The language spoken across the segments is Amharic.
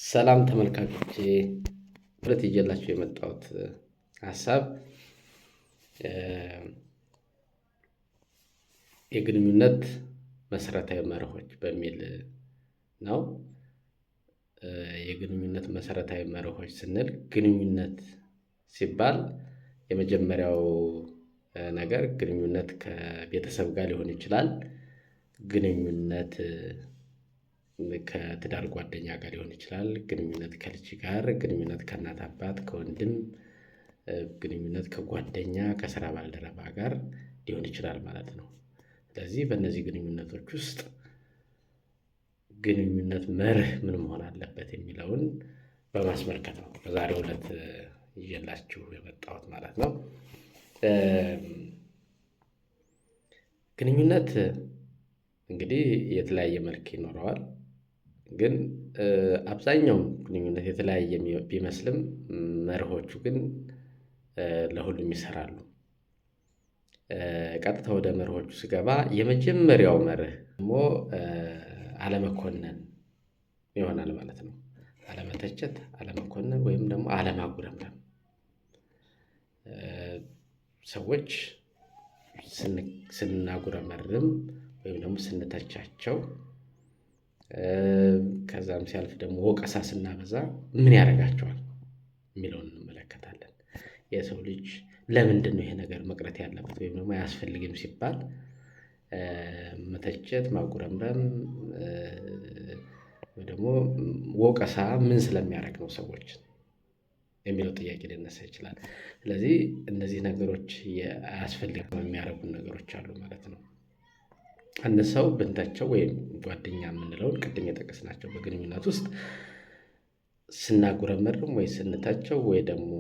ሰላም ተመልካቾቼ፣ ሁለት ይዤላችሁ የመጣሁት ሀሳብ የግንኙነት መሰረታዊ መርሆች በሚል ነው። የግንኙነት መሰረታዊ መርሆች ስንል ግንኙነት ሲባል የመጀመሪያው ነገር ግንኙነት ከቤተሰብ ጋር ሊሆን ይችላል። ግንኙነት ከትዳር ጓደኛ ጋር ሊሆን ይችላል። ግንኙነት ከልጅ ጋር፣ ግንኙነት ከእናት አባት፣ ከወንድም፣ ግንኙነት ከጓደኛ፣ ከስራ ባልደረባ ጋር ሊሆን ይችላል ማለት ነው። ስለዚህ በእነዚህ ግንኙነቶች ውስጥ ግንኙነት መርህ ምን መሆን አለበት የሚለውን በማስመልከት ነው በዛሬው ዕለት ይዤላችሁ የመጣሁት ማለት ነው። ግንኙነት እንግዲህ የተለያየ መልክ ይኖረዋል። ግን አብዛኛው ግንኙነት የተለያየ ቢመስልም መርሆቹ ግን ለሁሉም ይሰራሉ። ቀጥታ ወደ መርሆቹ ስገባ የመጀመሪያው መርህ ደግሞ አለመኮነን ይሆናል ማለት ነው። አለመተቸት፣ አለመኮነን ወይም ደግሞ አለማጉረምረም። ሰዎች ስናጉረመርም ወይም ደግሞ ስንተቻቸው ከዛም ሲያልፍ ደግሞ ወቀሳ ስናበዛ ምን ያደርጋቸዋል የሚለውን እንመለከታለን። የሰው ልጅ ለምንድን ነው ይሄ ነገር መቅረት ያለበት ወይም ደግሞ አያስፈልግም ሲባል መተቸት፣ ማጉረምረም ወይ ደግሞ ወቀሳ ምን ስለሚያደርግ ነው ሰዎች የሚለው ጥያቄ ሊነሳ ይችላል። ስለዚህ እነዚህ ነገሮች አያስፈልግም የሚያደርጉን ነገሮች አሉ ማለት ነው። አንድ ሰው ብንተቸው ወይም ጓደኛ የምንለውን ቅድም የጠቀስናቸው በግንኙነት ውስጥ ስናጉረመርም ወይ ስንተቸው ወይ ደግሞ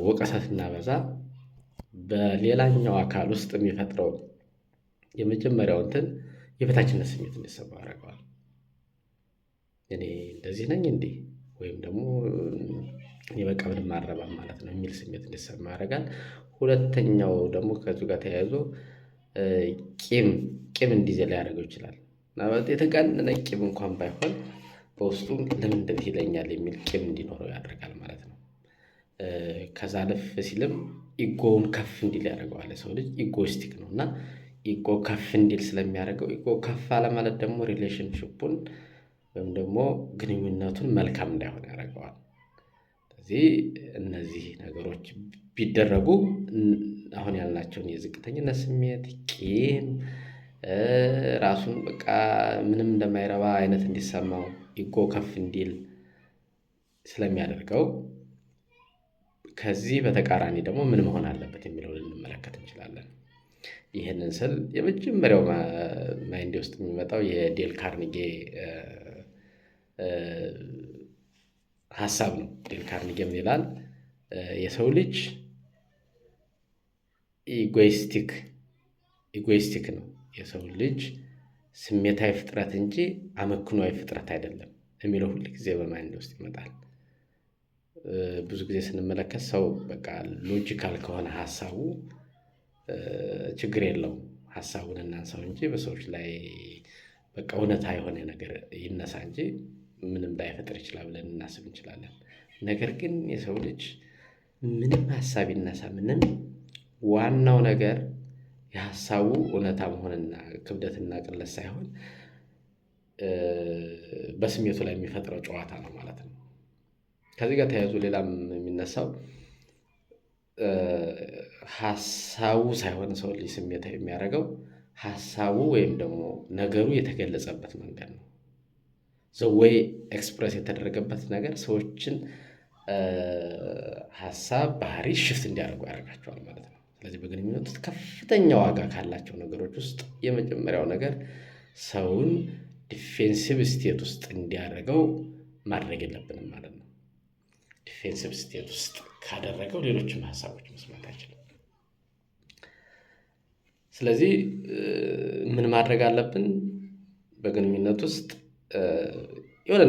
ወቀሳ ስናበዛ በሌላኛው አካል ውስጥ የሚፈጥረው የመጀመሪያው የበታችነት ስሜት እንዲሰማው ያደርገዋል። እኔ እንደዚህ ነኝ እንዴ ወይም ደግሞ እኔ በቃ ምንም አልረባም ማለት ነው የሚል ስሜት እንዲሰማው ያደርጋል። ሁለተኛው ደግሞ ከዚሁ ጋር ተያይዞ ቂም እንዲይዝ ሊያደርገው ይችላል። ምናልባት የተጋነነ ቂም እንኳን ባይሆን በውስጡ ለምን እንደዚህ ይለኛል የሚል ቂም እንዲኖረው ያደርጋል ማለት ነው። ከዛ አለፍ ሲልም ኢጎውን ከፍ እንዲል ያደርገዋል። የሰው ልጅ ኢጎይስቲክ ነው እና ኢጎ ከፍ እንዲል ስለሚያደርገው ኢጎ ከፍ አለ ማለት ደግሞ ሪሌሽንሽፑን ወይም ደግሞ ግንኙነቱን መልካም እንዳይሆን ያደርገዋል። ስለዚህ እነዚህ ነገሮች ቢደረጉ አሁን ያልናቸውን የዝቅተኝነት ስሜት፣ ቂም፣ ራሱን በቃ ምንም እንደማይረባ አይነት እንዲሰማው ኢጎ ከፍ እንዲል ስለሚያደርገው ከዚህ በተቃራኒ ደግሞ ምን መሆን አለበት የሚለውን ልንመለከት እንችላለን። ይህንን ስል የመጀመሪያው ማይንዴ ውስጥ የሚመጣው የዴል ካርኒጌ ሀሳብ ነው። ዴል ካርኒጌ ምን ይላል? የሰው ልጅ ኢጎይስቲክ ነው። የሰው ልጅ ስሜታዊ ፍጥረት እንጂ አመክኗዊ ፍጥረት አይደለም የሚለው ሁል ጊዜ በማይንድ ውስጥ ይመጣል። ብዙ ጊዜ ስንመለከት ሰው በቃ ሎጂካል ከሆነ ሀሳቡ ችግር የለውም፣ ሀሳቡን እናንሳው እንጂ በሰዎች ላይ በቃ እውነታ የሆነ ነገር ይነሳ እንጂ ምንም ላይፈጥር ይችላል ብለን እናስብ እንችላለን። ነገር ግን የሰው ልጅ ምንም ሀሳብ ይነሳ ምንም፣ ዋናው ነገር የሀሳቡ እውነታ መሆንና ክብደትና ቅለት ሳይሆን በስሜቱ ላይ የሚፈጥረው ጨዋታ ነው ማለት ነው። ከዚህ ጋር ተያይዞ ሌላም የሚነሳው ሀሳቡ ሳይሆን ሰው ልጅ ስሜታዊ የሚያደርገው ሀሳቡ ወይም ደግሞ ነገሩ የተገለጸበት መንገድ ነው። ወይ ኤክስፕረስ የተደረገበት ነገር ሰዎችን ሀሳብ፣ ባህሪ ሽፍት እንዲያደርጉ ያደርጋቸዋል ማለት ነው። ስለዚህ በግንኙነት ውስጥ ከፍተኛ ዋጋ ካላቸው ነገሮች ውስጥ የመጀመሪያው ነገር ሰውን ዲፌንሲቭ ስቴት ውስጥ እንዲያደርገው ማድረግ የለብንም ማለት ነው። ዲፌንሲቭ ስቴት ውስጥ ካደረገው ሌሎችም ሀሳቦች መስማት አይችልም። ስለዚህ ምን ማድረግ አለብን? በግንኙነት ውስጥ የሆነ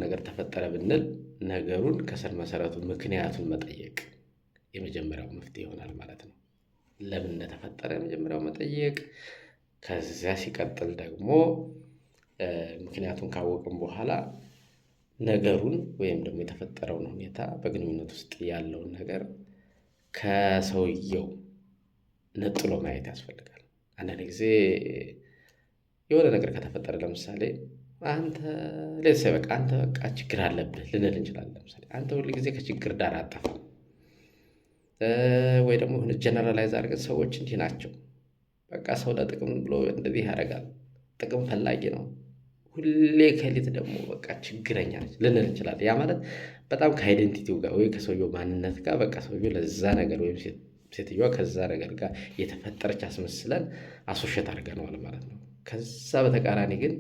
ነገር ተፈጠረ ብንል ነገሩን ከስር መሰረቱ ምክንያቱን መጠየቅ የመጀመሪያው መፍትሄ ይሆናል ማለት ነው። ለምን እንደተፈጠረ የመጀመሪያው መጠየቅ፣ ከዚያ ሲቀጥል ደግሞ ምክንያቱም ካወቅን በኋላ ነገሩን ወይም ደግሞ የተፈጠረውን ሁኔታ በግንኙነት ውስጥ ያለውን ነገር ከሰውየው ነጥሎ ማየት ያስፈልጋል። አንዳንድ ጊዜ የሆነ ነገር ከተፈጠረ ለምሳሌ አንተ በቃ አንተ በቃ ችግር አለብህ ልንል እንችላለን። ለምሳሌ አንተ ሁል ጊዜ ከችግር ዳር አጠፋም፣ ወይ ደግሞ የሆነ ጀነራላይዝ አድርገን ሰዎች እንዲህ ናቸው፣ በቃ ሰው ለጥቅም ብሎ እንደዚህ ያደርጋል፣ ጥቅም ፈላጊ ነው፣ ሁሌ ከሊት ደግሞ በቃ ችግረኛ ነች ልንል እንችላለን። ያ ማለት በጣም ከአይደንቲቲው ጋር ወይ ከሰውየው ማንነት ጋር በቃ ሰውየው ለዛ ነገር ወይም ሴትዮዋ ከዛ ነገር ጋር የተፈጠረች አስመስለን አሶሼት አድርገነዋል ማለት ነው። ከዛ በተቃራኒ ግን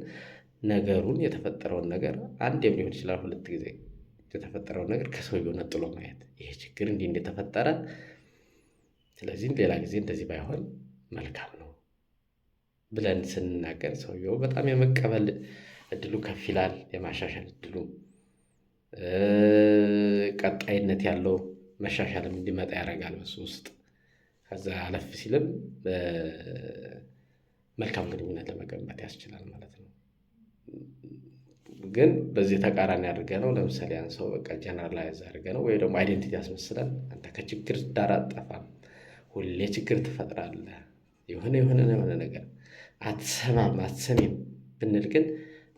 ነገሩን የተፈጠረውን ነገር አንዴም ሊሆን ይችላል ሁለት ጊዜ የተፈጠረውን ነገር ከሰውየው ነጥሎ ማየት፣ ይሄ ችግር እንዲህ እንደተፈጠረ፣ ስለዚህ ሌላ ጊዜ እንደዚህ ባይሆን መልካም ነው ብለን ስንናገር ሰውየው በጣም የመቀበል እድሉ ከፍ ይላል። የማሻሻል እድሉ ቀጣይነት ያለው መሻሻልም እንዲመጣ ያደርጋል በሱ ውስጥ። ከዛ አለፍ ሲልም መልካም ግንኙነት ለመገንባት ያስችላል ማለት ነው። ግን በዚህ ተቃራኒ አድርገነው ለምሳሌ ያን ሰው በቃ ጀነራላይዝ አድርገነው ወይ ደግሞ አይዴንቲቲ ያስመስለን አንተ ከችግር ዳር አትጠፋም፣ ሁሌ ችግር ትፈጥራለህ፣ የሆነ ነገር አትሰማም አትሰሚም ብንል ግን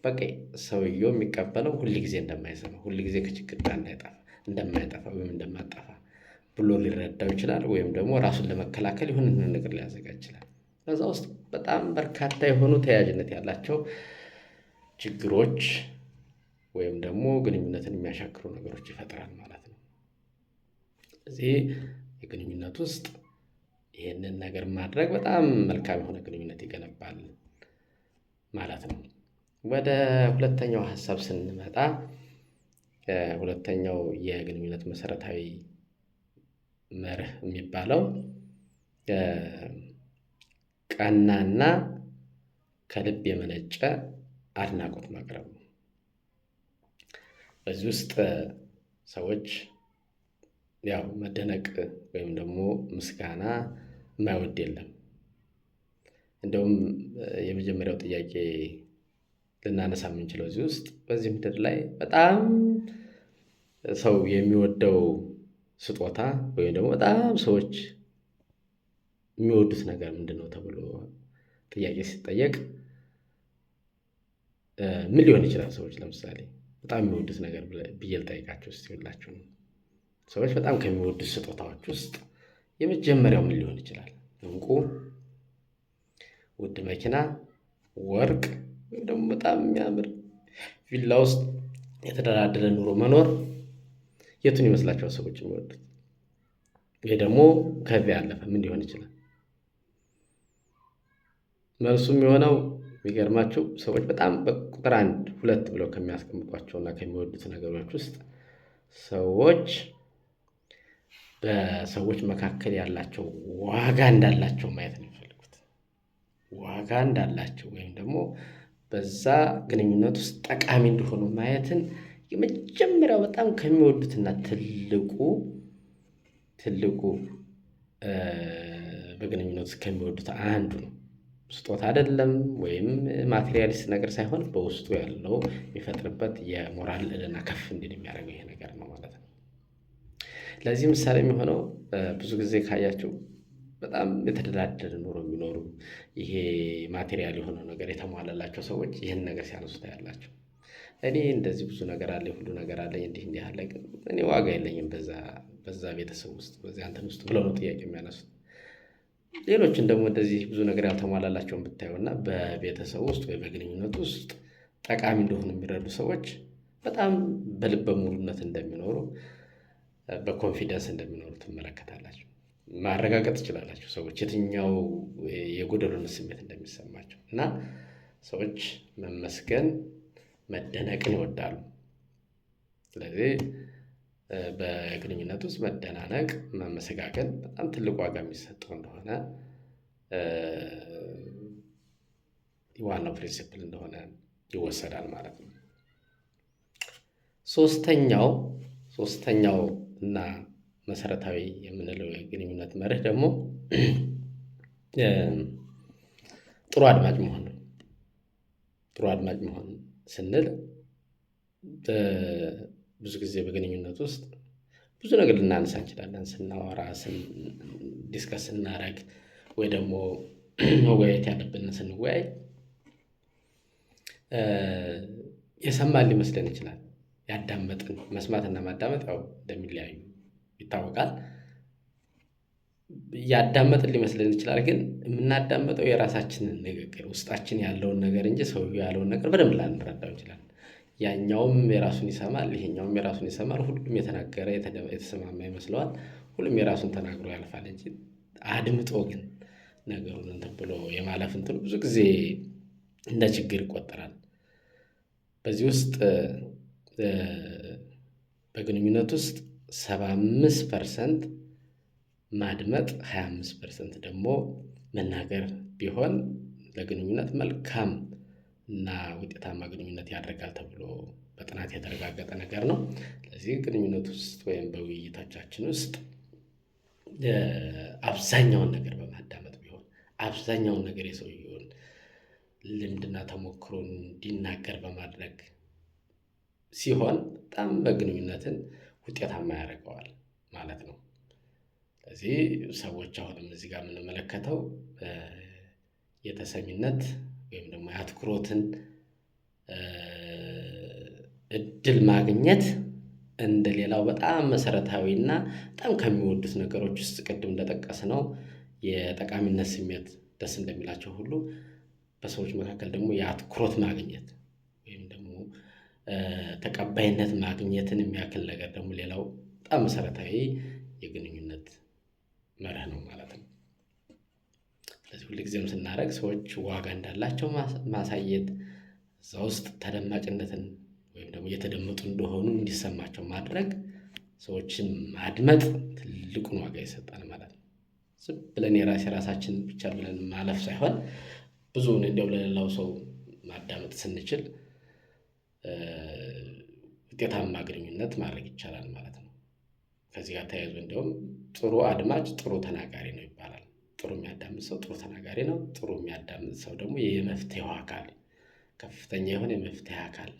በቃ ሰውየው የሚቀበለው ሁል ጊዜ እንደማይሰማ ሁል ጊዜ ከችግር ዳር እንደማይጠፋ ወይም እንደማጠፋ ብሎ ሊረዳው ይችላል። ወይም ደግሞ ራሱን ለመከላከል የሆነ ነገር ሊያዘጋጅ ይችላል። ከዛ ውስጥ በጣም በርካታ የሆኑ ተያያዥነት ያላቸው ችግሮች ወይም ደግሞ ግንኙነትን የሚያሻክሩ ነገሮች ይፈጥራል ማለት ነው። እዚህ የግንኙነት ውስጥ ይህንን ነገር ማድረግ በጣም መልካም የሆነ ግንኙነት ይገነባል ማለት ነው። ወደ ሁለተኛው ሀሳብ ስንመጣ ሁለተኛው የግንኙነት መሰረታዊ መርህ የሚባለው ቀናና ከልብ የመነጨ አድናቆት ማቅረብ ነው። በዚህ ውስጥ ሰዎች ያው መደነቅ ወይም ደግሞ ምስጋና የማይወድ የለም። እንደውም የመጀመሪያው ጥያቄ ልናነሳ የምንችለው እዚህ ውስጥ በዚህ ምድር ላይ በጣም ሰው የሚወደው ስጦታ ወይም ደግሞ በጣም ሰዎች የሚወዱት ነገር ምንድን ነው ተብሎ ጥያቄ ሲጠየቅ ምን ሊሆን ይችላል? ሰዎች ለምሳሌ በጣም የሚወዱት ነገር ብዬ ልጠይቃቸው እስቲ ሁላችሁ ነው። ሰዎች በጣም ከሚወዱት ስጦታዎች ውስጥ የመጀመሪያው ምን ሊሆን ይችላል? ዕንቁ፣ ውድ መኪና፣ ወርቅ ወይም ደግሞ በጣም የሚያምር ቪላ ውስጥ የተደላደለ ኑሮ መኖር የቱን ይመስላችኋል ሰዎች የሚወዱት? ይሄ ደግሞ ከዚያ ያለፈ ምን ሊሆን ይችላል? መልሱም የሆነው የሚገርማችሁ ሰዎች በጣም በቁጥር 1 2 ብለው ከሚያስቀምጧቸውና ከሚወዱት ነገሮች ውስጥ ሰዎች በሰዎች መካከል ያላቸው ዋጋ እንዳላቸው ማየት ነው የሚፈልጉት። ዋጋ እንዳላቸው ወይም ደግሞ በዛ ግንኙነት ውስጥ ጠቃሚ እንደሆኑ ማየትን የመጀመሪያው በጣም ከሚወዱትና ትልቁ በግንኙነት ውስጥ ከሚወዱት አንዱ ነው። ስጦታ አይደለም ወይም ማቴሪያሊስት ነገር ሳይሆን በውስጡ ያለው የሚፈጥርበት የሞራል ልዕልና ከፍ እንዲል የሚያደርገው ይሄ ነገር ነው ማለት ነው። ለዚህ ምሳሌ የሚሆነው ብዙ ጊዜ ካያችሁ በጣም የተደላደለ ኑሮ የሚኖሩ ይሄ ማቴሪያል የሆነው ነገር የተሟላላቸው ሰዎች ይህን ነገር ሲያነሱት ያላቸው እኔ እንደዚህ ብዙ ነገር አለ ሁሉ ነገር አለኝ እንዲህ አለ፣ ግን እኔ ዋጋ የለኝም በዛ ቤተሰብ ውስጥ በዚህ አንተን ውስጥ ብለው ነው ጥያቄ የሚያነሱት። ሌሎችን ደግሞ እንደዚህ ብዙ ነገር ያልተሟላላቸውን ብታዩና በቤተሰብ ውስጥ ወይ በግንኙነት ውስጥ ጠቃሚ እንደሆኑ የሚረዱ ሰዎች በጣም በልበ ሙሉነት እንደሚኖሩ በኮንፊደንስ እንደሚኖሩ ትመለከታላችሁ። ማረጋገጥ ትችላላችሁ ሰዎች የትኛው የጎደሎነት ስሜት እንደሚሰማቸው። እና ሰዎች መመስገን መደነቅን ይወዳሉ። ስለዚህ በግንኙነት ውስጥ መደናነቅ መመሰጋገን በጣም ትልቅ ዋጋ የሚሰጠው እንደሆነ ዋናው ፕሪንሲፕል እንደሆነ ይወሰዳል ማለት ነው። ሶስተኛው እና መሰረታዊ የምንለው የግንኙነት መርህ ደግሞ ጥሩ አድማጭ መሆን ነው። ጥሩ አድማጭ መሆን ስንል ብዙ ጊዜ በግንኙነት ውስጥ ብዙ ነገር ልናነሳ እንችላለን። ስናወራ ዲስከስ ስናደርግ ወይ ደግሞ መወያየት ያለብንን ስንወያይ የሰማን ሊመስለን ይችላል። ያዳመጥን መስማትና ማዳመጥ ያው እንደሚለያዩ ይታወቃል። ያዳመጥን ሊመስለን ይችላል፣ ግን የምናዳመጠው የራሳችንን ንግግር ውስጣችን ያለውን ነገር እንጂ ሰውየው ያለውን ነገር በደንብ ላንረዳው እንችላለን። ያኛውም የራሱን ይሰማል፣ ይሄኛውም የራሱን ይሰማል። ሁሉም የተናገረ የተሰማማ ይመስለዋል። ሁሉም የራሱን ተናግሮ ያልፋል እንጂ አድምጦ ግን ነገሩን እንትን ብሎ የማለፍ እንትኑ ብዙ ጊዜ እንደ ችግር ይቆጠራል። በዚህ ውስጥ በግንኙነት ውስጥ 75% ማድመጥ 25% ደግሞ መናገር ቢሆን ለግንኙነት መልካም እና ውጤታማ ግንኙነት ያደርጋል ተብሎ በጥናት የተረጋገጠ ነገር ነው። ስለዚህ ግንኙነት ውስጥ ወይም በውይይቶቻችን ውስጥ አብዛኛውን ነገር በማዳመጥ ቢሆን አብዛኛውን ነገር የሰውየውን ልምድና ተሞክሮ እንዲናገር በማድረግ ሲሆን በጣም በግንኙነትን ውጤታማ ያደርገዋል ማለት ነው። ስለዚህ ሰዎች አሁንም እዚህ ጋር የምንመለከተው የተሰሚነት ወይም ደግሞ የአትኩሮትን እድል ማግኘት እንደ ሌላው በጣም መሰረታዊና በጣም ከሚወዱት ነገሮች ውስጥ ቅድም እንደጠቀስነው የጠቃሚነት ስሜት ደስ እንደሚላቸው ሁሉ በሰዎች መካከል ደግሞ የአትኩሮት ማግኘት ወይም ደግሞ ተቀባይነት ማግኘትን የሚያክል ነገር ደግሞ ሌላው በጣም መሰረታዊ የግንኙነት መርህ ነው ማለት ነው። ስለዚህ ሁልጊዜም ስናደርግ ሰዎች ዋጋ እንዳላቸው ማሳየት፣ እዛ ውስጥ ተደማጭነትን ወይም ደግሞ እየተደመጡ እንደሆኑ እንዲሰማቸው ማድረግ፣ ሰዎችን ማድመጥ ትልቁን ዋጋ ይሰጣል ማለት ነው። ዝም ብለን የራሳችን ብቻ ብለን ማለፍ ሳይሆን ብዙውን እንዲያው ለሌላው ሰው ማዳመጥ ስንችል ውጤታማ ግንኙነት ማድረግ ይቻላል ማለት ነው። ከዚህ ጋር ተያይዞ እንዲያውም ጥሩ አድማጭ ጥሩ ተናጋሪ ነው ይባላል። ጥሩ የሚያዳምጥ ሰው ጥሩ ተናጋሪ ነው። ጥሩ የሚያዳምጥ ሰው ደግሞ የመፍትሄው አካል ከፍተኛ የሆነ የመፍትሄ አካል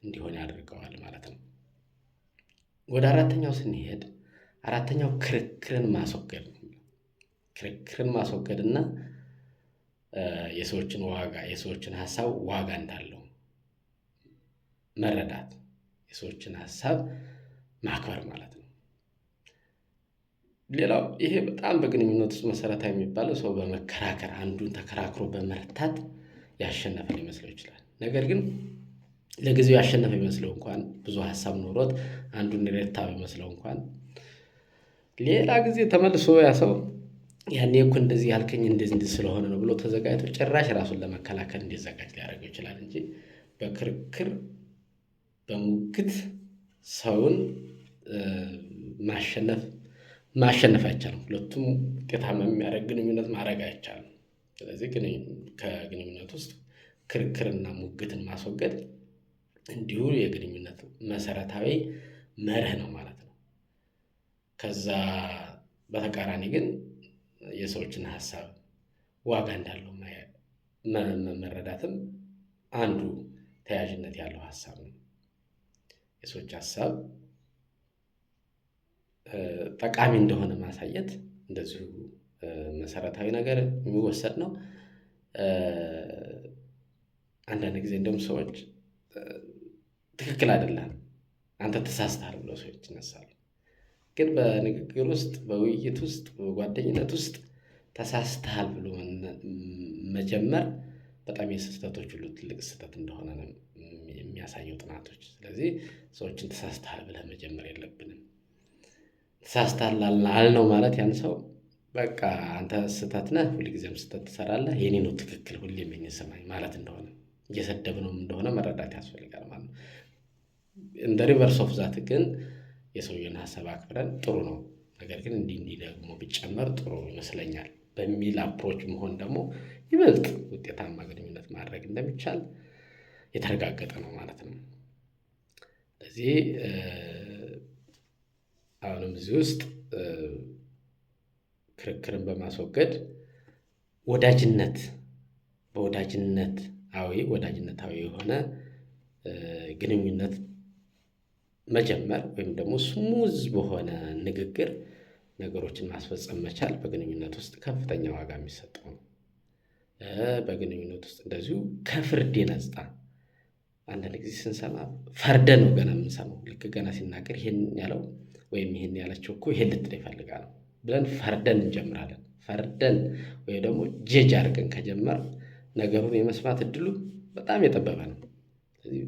እንዲሆን ያደርገዋል ማለት ነው። ወደ አራተኛው ስንሄድ አራተኛው ክርክርን ማስወገድ ነው። ክርክርን ማስወገድና የሰዎችን ዋጋ የሰዎችን ሀሳብ ዋጋ እንዳለው መረዳት፣ የሰዎችን ሀሳብ ማክበር ማለት ነው። ሌላው ይሄ በጣም በግንኙነት ውስጥ መሰረታዊ የሚባለው ሰው በመከራከር አንዱን ተከራክሮ በመርታት ያሸነፈ ሊመስለው ይችላል። ነገር ግን ለጊዜው ያሸነፈ ይመስለው እንኳን ብዙ ሀሳብ ኖሮት አንዱን የረታ ቢመስለው እንኳን ሌላ ጊዜ ተመልሶ ያ ሰው ያኔ እኮ እንደዚህ ያልከኝ እንደዚህ ስለሆነ ነው ብሎ ተዘጋጅቶ ጭራሽ ራሱን ለመከላከል እንዲዘጋጅ ሊያደርገው ይችላል እንጂ በክርክር በሙግት ሰውን ማሸነፍ አይቻልም። ሁለቱም ውጤታማ የሚያደርግ ግንኙነት ማድረግ አይቻልም። ስለዚህ ከግንኙነት ውስጥ ክርክርና ሙግትን ማስወገድ እንዲሁ የግንኙነት መሰረታዊ መርህ ነው ማለት ነው። ከዛ በተቃራኒ ግን የሰዎችን ሀሳብ ዋጋ እንዳለው መረዳትም አንዱ ተያያዥነት ያለው ሀሳብ ነው። የሰዎች ሀሳብ ጠቃሚ እንደሆነ ማሳየት እንደዚሁ መሰረታዊ ነገር የሚወሰድ ነው። አንዳንድ ጊዜ እንደውም ሰዎች ትክክል አይደለም አንተ ተሳስተሃል ብለው ሰዎች ይነሳሉ። ግን በንግግር ውስጥ በውይይት ውስጥ በጓደኝነት ውስጥ ተሳስተሃል ብሎ መጀመር በጣም የስህተቶች ሁሉ ትልቅ ስህተት እንደሆነ ነው የሚያሳየው ጥናቶች። ስለዚህ ሰዎችን ተሳስተሃል ብለህ መጀመር የለብንም። ተሳስተሃል አልነው ማለት ያን ሰው በቃ አንተ ስህተት ነህ፣ ሁልጊዜም ስህተት ትሰራለህ፣ የኔ ነው ትክክል ሁሌም የኔ ስማኝ ማለት እንደሆነ እየሰደብነውም እንደሆነ መረዳት ያስፈልጋል ማለት ነው። እንደ ሪቨርስ ኦፍ ዛት ግን የሰውየውን ሀሳብ አክብረን ጥሩ ነው፣ ነገር ግን እንዲህ ደግሞ ቢጨመር ጥሩ ይመስለኛል በሚል አፕሮች መሆን ደግሞ ይበልጥ ውጤታማ ግንኙነት ማድረግ እንደሚቻል የተረጋገጠ ነው ማለት ነው። ስለዚህ አሁንም እዚህ ውስጥ ክርክርን በማስወገድ በወዳጅነት ወዳጅነታዊ የሆነ ግንኙነት መጀመር ወይም ደግሞ ስሙዝ በሆነ ንግግር ነገሮችን ማስፈጸም መቻል በግንኙነት ውስጥ ከፍተኛ ዋጋ የሚሰጠው ነው። በግንኙነት ውስጥ እንደዚሁ ከፍርድ የነጻ አንዳንድ ጊዜ ስንሰማ ፈርደን ነው ገና የምንሰማው። ልክ ገና ሲናገር ይሄን ያለው ወይም ይሄን ያለችው እኮ ይሄን ልትል ይፈልጋ ነው ብለን ፈርደን እንጀምራለን። ፈርደን ወይም ደግሞ ጄጅ አድርገን ከጀመር ነገሩን የመስማት እድሉ በጣም የጠበበ ነው። ስለዚህ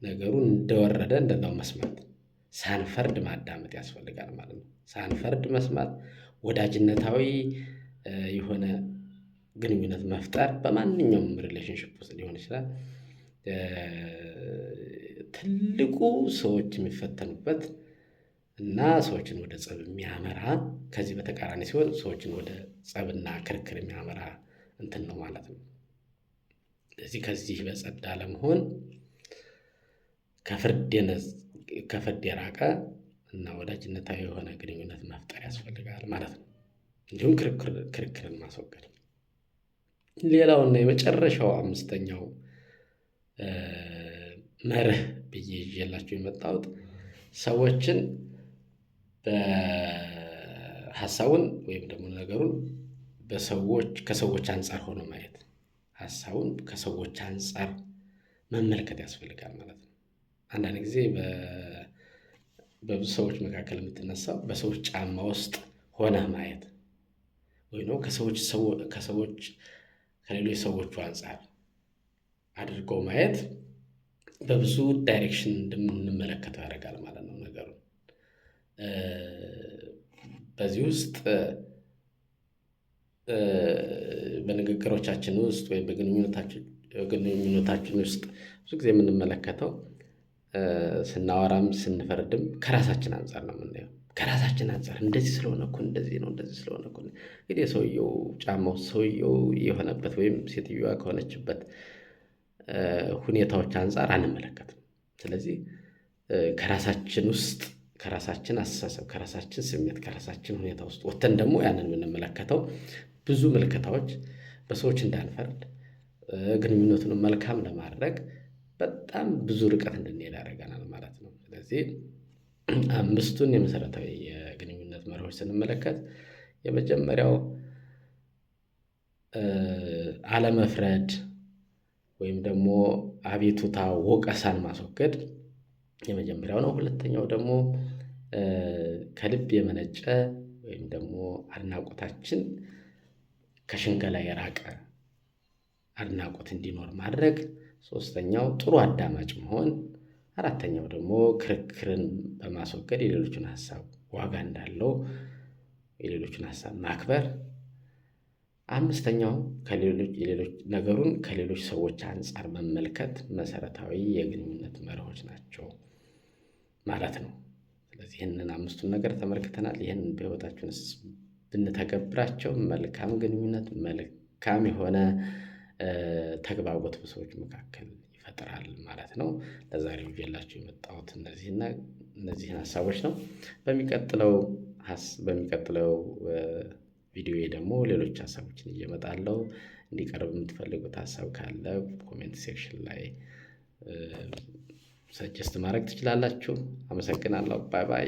ነገሩን እንደወረደ እንደዛው መስማት፣ ሳንፈርድ ማዳመጥ ያስፈልጋል ማለት ነው። ሳንፈርድ መስማት ወዳጅነታዊ የሆነ ግንኙነት መፍጠር በማንኛውም ሪሌሽንሽፕ ውስጥ ሊሆን ይችላል። ትልቁ ሰዎች የሚፈተኑበት እና ሰዎችን ወደ ጸብ የሚያመራ፣ ከዚህ በተቃራኒ ሲሆን ሰዎችን ወደ ጸብና ክርክር የሚያመራ እንትን ነው ማለት ነው። ስለዚህ ከዚህ በጸዳ ለመሆን ከፍርድ የራቀ እና ወዳጅነታዊ የሆነ ግንኙነት መፍጠር ያስፈልጋል ማለት ነው። እንዲሁም ክርክርን ማስወገድ። ሌላውና የመጨረሻው አምስተኛው መርህ ብዬ ይዤላችሁ የመጣሁት ሰዎችን ሀሳቡን ወይም ደግሞ ነገሩን ከሰዎች አንጻር ሆኖ ማየት፣ ሀሳቡን ከሰዎች አንጻር መመልከት ያስፈልጋል ማለት ነው። አንዳንድ ጊዜ በብዙ ሰዎች መካከል የምትነሳው በሰዎች ጫማ ውስጥ ሆነህ ማየት ወይም ከሌሎች ሰዎቹ አንጻር አድርገው ማየት በብዙ ዳይሬክሽን እንደምንመለከተው ያደርጋል ማለት ነው ነገሩን። በዚህ ውስጥ በንግግሮቻችን ውስጥ ወይም በግንኙነታችን ውስጥ ብዙ ጊዜ የምንመለከተው ስናወራም ስንፈርድም ከራሳችን አንጻር ነው የምናየው። ከራሳችን አንጻር እንደዚህ ስለሆነ እኮ እንደዚህ ነው፣ እንደዚህ ስለሆነ እኮ እንግዲህ የሰውየው ጫማው ሰውየው የሆነበት ወይም ሴትዮዋ ከሆነችበት ሁኔታዎች አንጻር አንመለከትም። ስለዚህ ከራሳችን ውስጥ ከራሳችን አስተሳሰብ፣ ከራሳችን ስሜት፣ ከራሳችን ሁኔታ ውስጥ ወጥተን ደግሞ ያንን የምንመለከተው ብዙ ምልከታዎች በሰዎች እንዳንፈርድ ግንኙነቱን መልካም ለማድረግ በጣም ብዙ ርቀት እንድንሄድ ያደርገናል ማለት ነው። ስለዚህ አምስቱን የመሰረታዊ የግንኙነት መርሆች ስንመለከት የመጀመሪያው አለመፍረድ ወይም ደግሞ አቤቱታ ወቀሳን ማስወገድ የመጀመሪያው ነው። ሁለተኛው ደግሞ ከልብ የመነጨ ወይም ደግሞ አድናቆታችን ከሽንገላ የራቀ አድናቆት እንዲኖር ማድረግ። ሶስተኛው ጥሩ አዳማጭ መሆን። አራተኛው ደግሞ ክርክርን በማስወገድ የሌሎችን ሀሳብ ዋጋ እንዳለው የሌሎችን ሀሳብ ማክበር። አምስተኛው ነገሩን ከሌሎች ሰዎች አንጻር መመልከት መሰረታዊ የግንኙነት መርሆች ናቸው ማለት ነው። ስለዚህ ይህንን አምስቱን ነገር ተመልክተናል። ይህንን በህይወታችን ውስጥ ብንተገብራቸው መልካም ግንኙነት፣ መልካም የሆነ ተግባቦት በሰዎች መካከል ይፈጥራል ማለት ነው። ለዛሬው ይዤላችሁ የመጣሁት እነዚህን ሀሳቦች ነው። በሚቀጥለው ቪዲዮ ደግሞ ሌሎች ሀሳቦችን እየመጣለሁ። እንዲቀርብ የምትፈልጉት ሀሳብ ካለ ኮሜንት ሴክሽን ላይ ሰጀስት ማድረግ ትችላላችሁ። አመሰግናለሁ። ባይ ባይ።